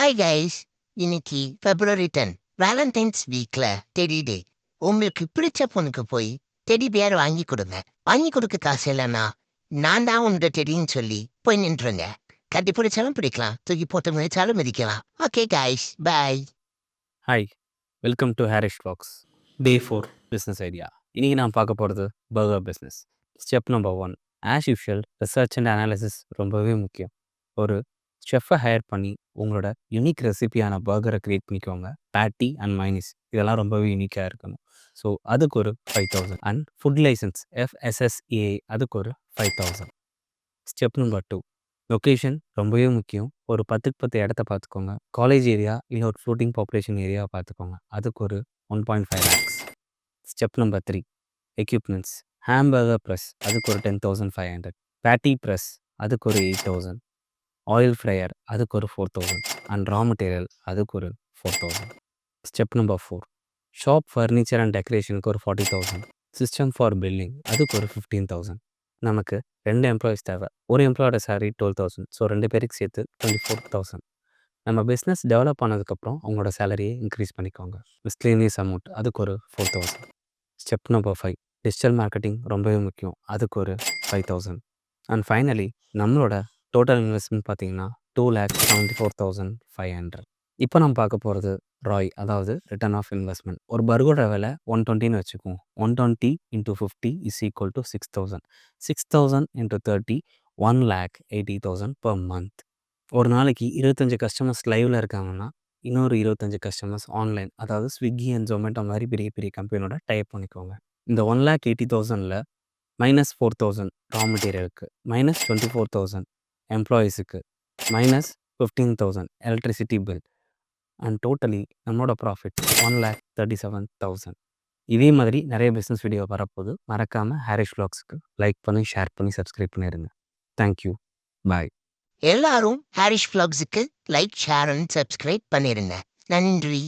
Hi guys, இன்னைக்கு February 10 Valentine's வீக்ல teddy டே. உங்களுக்கு பிடிச்ச பொண்ணுக்கு போய் டெடி பேர் வாங்கி கொடுங்க. வாங்கி கொடுக்க காசு இல்லைன்னா நான் தான் உன்னோட டெடின்னு சொல்லி போய் நின்றுங்க. கட்டி பிடிச்சாலும் பிடிக்கலாம், தூக்கி போட்டு மிதிச்சாலும் மிதிக்கலாம். Okay guys, bye. Hi, welcome to Harish Vlogs. Day 4 business idea. இன்றைக்கி நான் பார்க்க போகிறது burger business. Step number 1, as usual research and analysis ரொம்பவே முக்கியம். ஒரு செஃப்பை ஹையர் பண்ணி உங்களோட யூனிக் ரெசிபியான பர்கரை க்ரியேட் பண்ணிக்கோங்க. பேட்டி அண்ட் மைனிஸ் இதெல்லாம் ரொம்பவே யூனிக்காக இருக்கணும். ஸோ அதுக்கு ஒரு 5,000 அண்ட் ஃபுட் லைசன்ஸ் FSSAI அதுக்கு ஒரு 5,000. ஸ்டெப் நம்பர் 2, லொக்கேஷன் ரொம்பவே முக்கியம். ஒரு 10க்கு 10 இடத்த பார்த்துக்கோங்க. காலேஜ் ஏரியா இல்லை ஒரு ஃப்ளோட்டிங் பாப்புலேஷன் ஏரியாவை பார்த்துக்கோங்க. அதுக்கு ஒரு 1.5 lakhs. Step number 3, equipments. Hamburger press அதுக்கு ஒரு 10,500. பேட்டி ப்ரெஸ் அதுக்கு ஒரு 8,000. ஆயில் ஃப்ரையர் அதுக்கு ஒரு 4,000 அண்ட் ரா மெட்டீரியல் அதுக்கு ஒரு 4,000. Step number 4, shop furniture and டெக்கரேஷனுக்கு ஒரு 40,000. சிஸ்டம் ஃபார் பில்லிங் அதுக்கு ஒரு 15,000. நமக்கு 2 எம்ப்ளாயீஸ் தேவை. ஒரு எம்ப்ளாயோட சேலரி 12,000. ஸோ 2 பேருக்கு சேர்த்து 24,000. நம்ம பிஸ்னஸ் டெவலப் ஆனதுக்கப்புறம் அவங்களோட சேலரியை இன்க்ரீஸ் பண்ணிக்கோங்க. மிஸ்லேனியஸ் அமௌண்ட் அதுக்கு ஒரு 4,000. ஸ்டெப் நம்பர் 5, டிஜிட்டல் மார்க்கெட்டிங் ரொம்பவே முக்கியம். அதுக்கு ஒரு 5,000. அண்ட் ஃபைனலி நம்மளோட டோட்டல் இன்வெஸ்ட்மெண்ட் பார்த்தீங்கன்னா 2,74,500. இப்போ நம்ம பார்க்க போகிறது ராய், அதாவது ரிட்டர்ன் ஆஃப் இன்வெஸ்ட்மெண்ட். ஒரு பர்கரோட விலை 120ன்னு வச்சுக்குவோம். 120 × 50 is equal to 6,000. 6,000 × 30 1,80,000 per month. ஒரு நாளைக்கு 25 கஸ்டமர்ஸ் லைவில் இருக்காங்கன்னா இன்னொரு 25 கஸ்டமர்ஸ் ஆன்லைன், அதாவது ஸ்விக்கி அண்ட் ஜொமேட்டோ மாதிரி பெரிய பெரிய கம்பெனியோட டைப் பண்ணிக்கோங்க. இந்த 1,80,000ல் -4,000 ரா மெட்டீரியலுக்கு, -24,000 எம்ப்ளாயீஸுக்கு, -15,000 எலக்ட்ரிசிட்டி பில் அண்ட் டோட்டலி நம்மளோட ப்ராஃபிட் 1,37,000. இதே மாதிரி நிறைய பிஸ்னஸ் வீடியோ வரப்போகுது. மறக்காமல் ஹாரிஷ் Vlogsக்கு லைக் பண்ணி, ஷேர் பண்ணி, சப்ஸ்கிரைப் பண்ணிடுங்க. Thank you, bye. எல்லாரும் ஹாரிஷ் Vlogsக்கு லைக், ஷேர் அண்ட் சப்ஸ்கிரைப் பண்ணிருங்க. நன்றி.